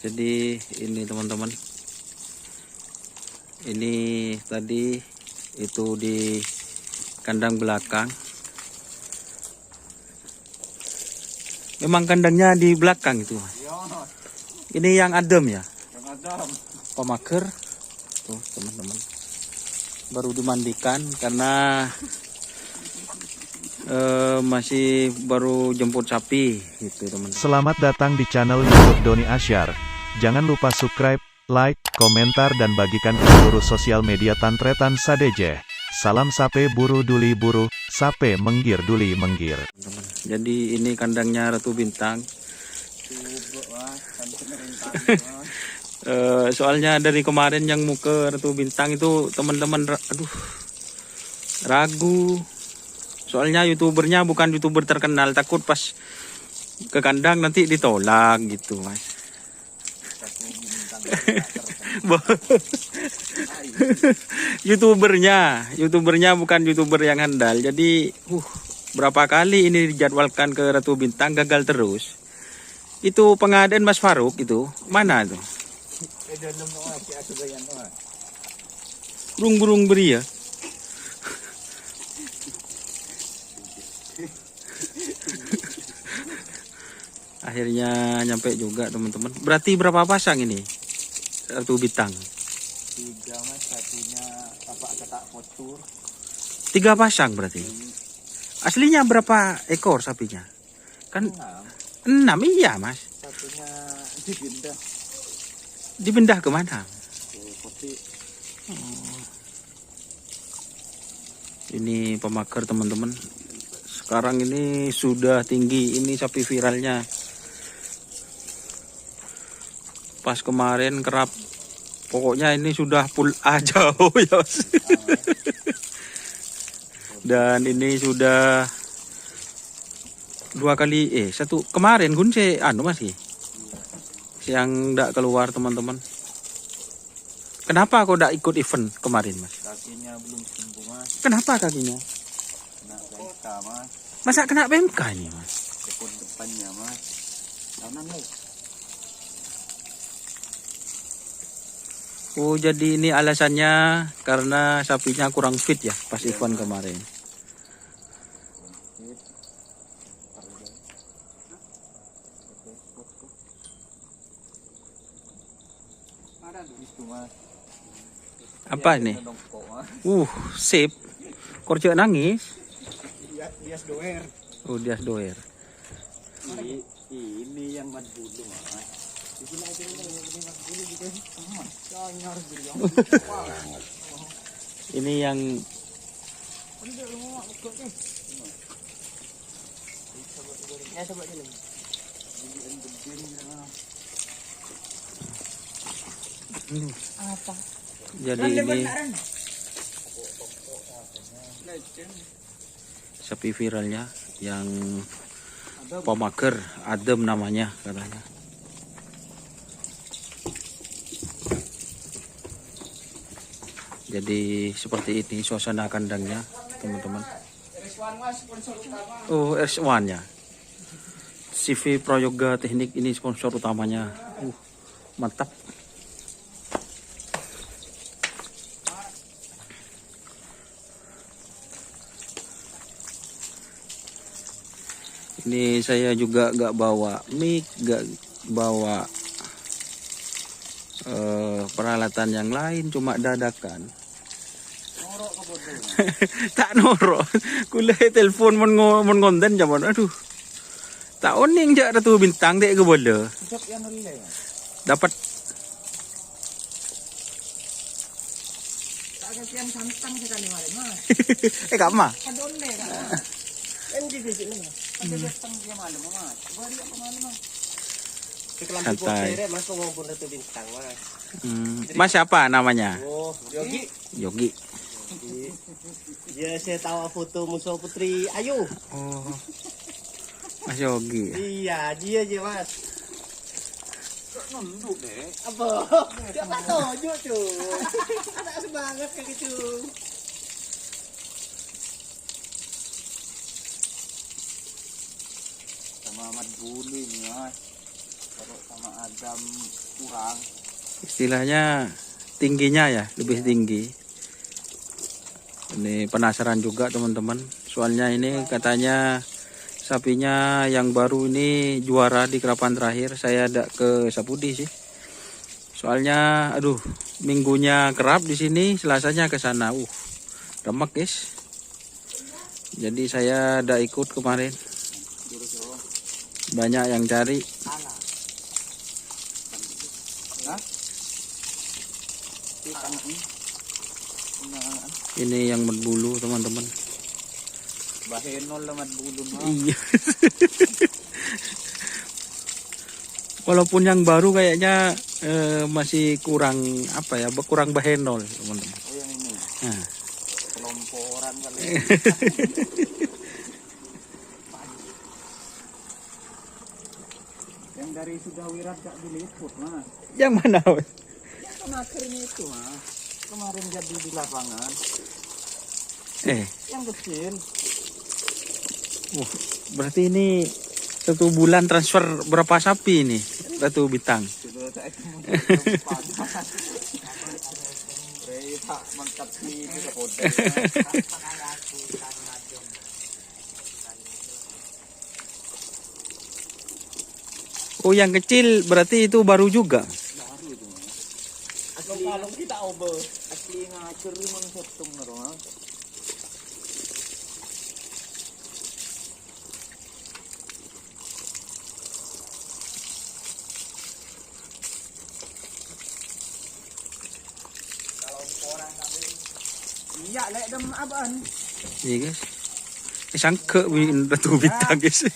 Jadi ini teman-teman, ini tadi itu di kandang belakang. Memang kandangnya di belakang itu. Ini yang adem ya? Yang adem. Pemaker. Tuh teman-teman. Baru dimandikan karena masih baru jemput sapi gitu teman-teman. Selamat datang di channel YouTube Doni Asyar. Jangan lupa subscribe, like, komentar dan bagikan ke seluruh sosial media Tantretan Sadeje. Salam sape buru duli buru, sape menggir duli menggir. Teman. Jadi ini kandangnya Ratu Bintang. Soalnya dari kemarin yang mau ke Ratu Bintang itu teman-teman ragu. Soalnya youtubernya bukan youtuber terkenal, takut pas ke kandang nanti ditolak gitu mas. YouTubernya bukan youtuber yang handal. Jadi berapa kali ini dijadwalkan ke Ratu Bintang gagal terus. Itu pengadaan Mas Faruk itu mana tuh? Burung-burung beri ya. Akhirnya nyampe juga teman-teman. Berarti berapa pasang ini Ratu Bintang? 3 mas, satunya bapak ketak kotor. 3 pasang berarti. Aslinya berapa ekor sapinya? Kan 6 iya mas. Satunya dipindah. Dipindah kemana? Putih. Ini pemaker teman-teman. Sekarang ini sudah tinggi. Ini sapi viralnya. Pas kemarin kerap. Pokoknya ini sudah full A jauh ya. Dan ini sudah 2 kali satu kemarin gunce masih yang ndak keluar teman-teman. Kenapa kok ndak ikut event kemarin mas? Kakinya belum sembuh mas. Kenapa kakinya? Kena PMK mas. Masa kena PMK ini mas? Ekor depannya mas. Kanan lo. Oh jadi ini alasannya karena sapinya kurang fit ya pas event kemarin. Apa ini? Sip. Korjo nangis. Dias doer. Oh, Dias doer. Ini yang madbulu mas. Ini yang apa? jadi ini sapi viralnya yang pemaker adem namanya katanya. Jadi seperti ini suasana kandangnya teman-teman. Oh S1 nya CV Prayoga Teknik ini sponsor utamanya. Mantap. Ini saya juga gak bawa mic, gak bawa peralatan yang lain, cuma dadakan. Tak norok, kulai telepon mon konten zaman, aduh. Tak oning jak Ratu Bintang dek ke bola. Dapat. Tak kasihan santang sekali kemarin mas. Kak Ma. Kadonde kan. Kan di sini mas. Ada datang dia malam mas. Baru dia malam mas. Santai. Mas ngomong Ratu Bintang mas. Mas siapa namanya? Oh Yogi. Yogi. Dia saya tahu foto musuh putri Ayu. Oh. Mas Yogi. Iya dia aja mas. Nunduk deh. Apa? Dia tak tahu tuh. Ada semangat kayak gitu. Sama madbulu ini mas. Kalau sama Adam kurang. Istilahnya tingginya ya, lebih tinggi. Ini penasaran juga teman-teman. Soalnya ini katanya sapinya yang baru ini juara di kerapan terakhir. Saya ada ke Sapudi sih. Soalnya aduh, minggunya kerap di sini, Selasanya ke sana. Remek guys. Jadi saya ada ikut kemarin. Banyak yang cari. Hah? Ini yang berbulu teman-teman. Bahenol lamat bulun mah. Iya. Walaupun yang baru kayaknya masih kurang apa ya, kurang bahenol teman-teman. Oh yang ini. Nah. Kelomporan kali. Yang dari Sudawirat gak diliput mas. Yang mana? Yang kemarin itu mas. Kemarin jadi di lapangan. Yang kecil. Berarti ini 1 bulan transfer berapa sapi ini Ratu Bintang? Sudah saya Rita mangkat di hotel. Oh yang kecil berarti itu baru juga. Baru itu mas. Kalau kita ober. Asli ngacur mang setung naro mas. Iya, lek dem abang. Iya guys. Sangke win Ratu Bintang guys.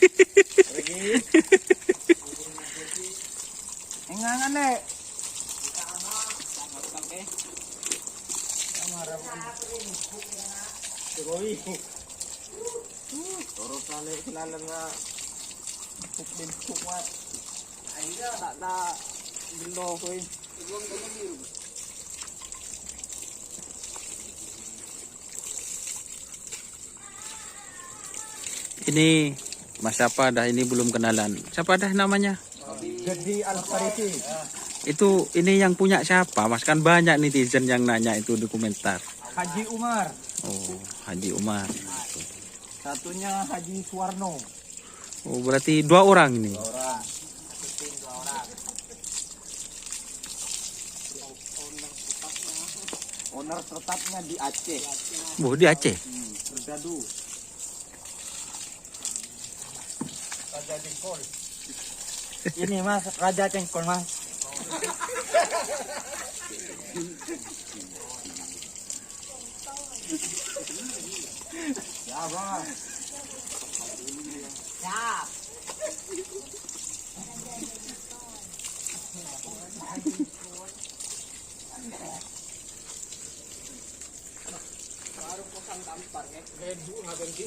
Engangan lek. Toro kali kilala nga pukmin pukwa. Ayo tak gelo ko eh. Ini Mas siapa dah, ini belum kenalan. Siapa dah namanya? Jadi Al-Farisi. Itu ini yang punya siapa? Mas kan banyak netizen yang nanya itu di komentar. Haji Umar. Oh, Haji Umar. Satunya Haji Suwarno. Oh, berarti 2 orang ini. Orang. Owner tetapnya di Aceh. Oh, di Aceh. Berdadu. Raja Cengkol. Ini mas, Raja Cengkol mas. Ya bang. Siap. Baru pasang dampar ya. Ledu ngaben ki.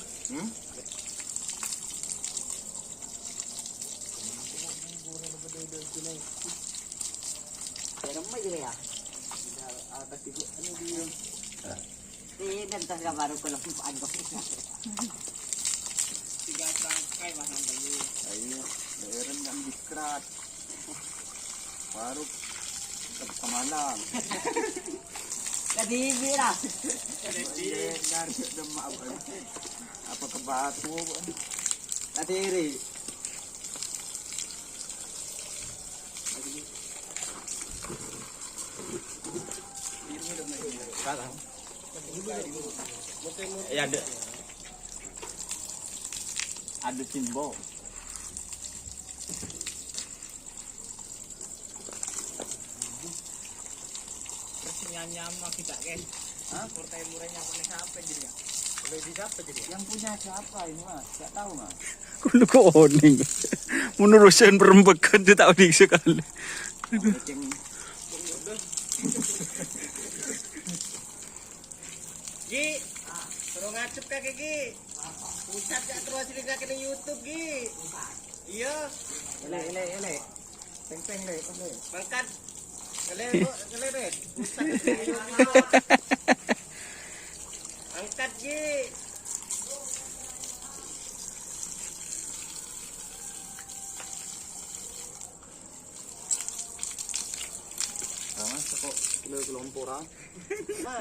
Pero may ya. Atas itu ini dia. Nagtas ka baru ko lang paano. 3 tangkai mas nanti. Ayo, daerah yang dikrat. Baru ke Malang. Kadibi ra. Dari demak apa ke Batu. Kadiri. Ya ada. Ada simbol. Nyanyi sama kita kan. Hah? Portai murahnya punya siapa jadi ya? Udah di siapa jadi ya? Yang punya siapa ini mas? Tidak tahu mas. Kulo ko oning. Menerusan perembekan itu tak unik sekali. Gi, terus ngacep kakek Gi. Pusat gak terus sini kakek di YouTube Gi. Iya. Ele. Peng le. Mangkat. Kele deh. Pusat. Angkat Gi. Mas kok kelomporan.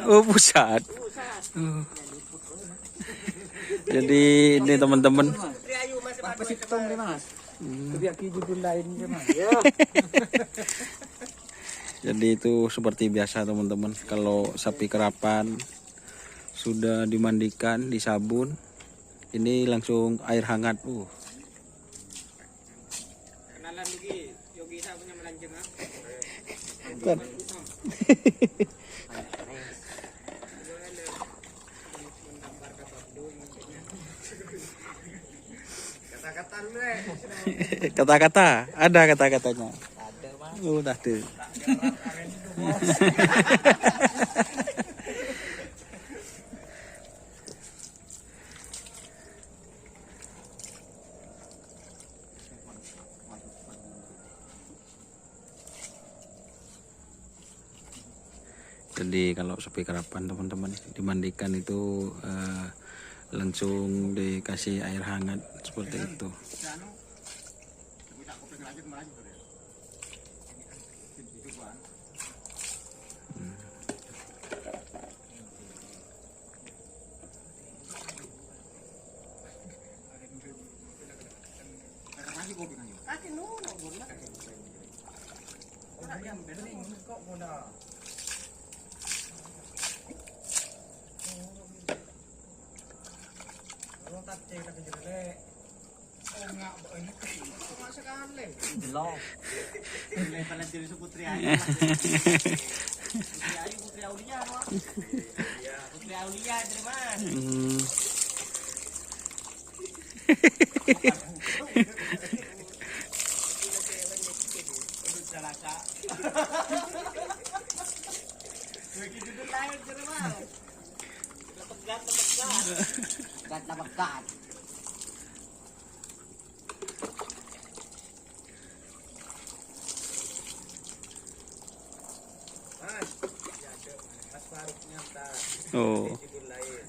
Oh, pusat. Oh. Jadi ini teman-teman. Triayu Mas Apa sih tong deh Mas? Kebiaki judul lain deh Mas. Jadi itu seperti biasa teman-teman. Kalau sapi kerapan sudah dimandikan, disabun, ini langsung air hangat. Kenalan Yogi. Yogi saya punya melanjeng ah. Kan. Kata-kata lu Kata-kata, ada kata-katanya. Ada Mas. Oh, ada. Jadi kalau sapi kerapan teman-teman dimandikan itu langsung dikasih air hangat seperti itu. Jelok. Nilai pelajar itu Putri Ayu. Putri Ayu, Putri Aulia, Mas. Putri Aulia, terima. Udut Jalaka. Begitu judul lain, terima. Lepegat. Gat labakat. Mas Faruk nyantar. Oh. Judul lain.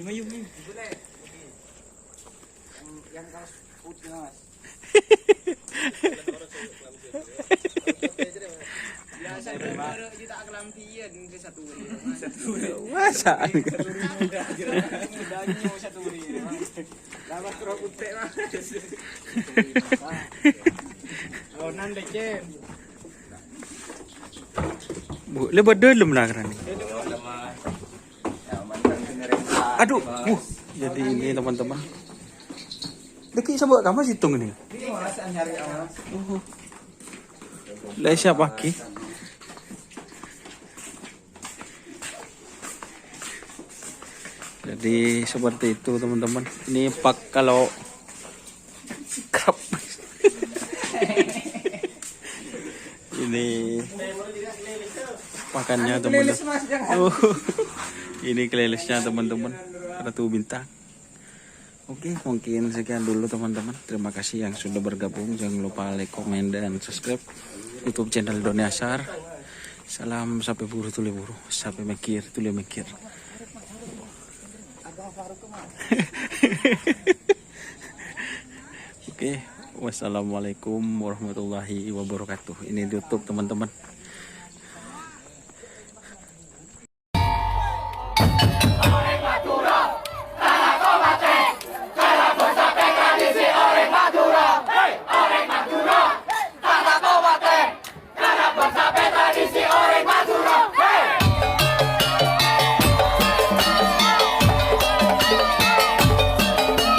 Mayu. Yang kaos putih Mas. Biasa baru kita kelampian ke satu Masa? mudanya satu lama kerok putih Mas. Oh nan leceh. Bu, lebat dalam lah kan ini. Aduh, jadi ini teman-teman. Deki sama kamu hitung ini. Ini Mas nyari Mas. Lah siapa ki? Jadi seperti itu teman-teman. Ini pak kalau krap. Ini makannya teman-teman. Oh, ini kelelisnya teman-teman. Ratu Bintang. Oke, mungkin sekian dulu teman-teman. Terima kasih yang sudah bergabung. Jangan lupa like, komen, dan subscribe YouTube channel Doni Asyar. Salam sampai buru tuli buru, sampai mikir tuli mikir. Oke, wassalamualaikum warahmatullahi wabarakatuh. Ini YouTube teman-teman.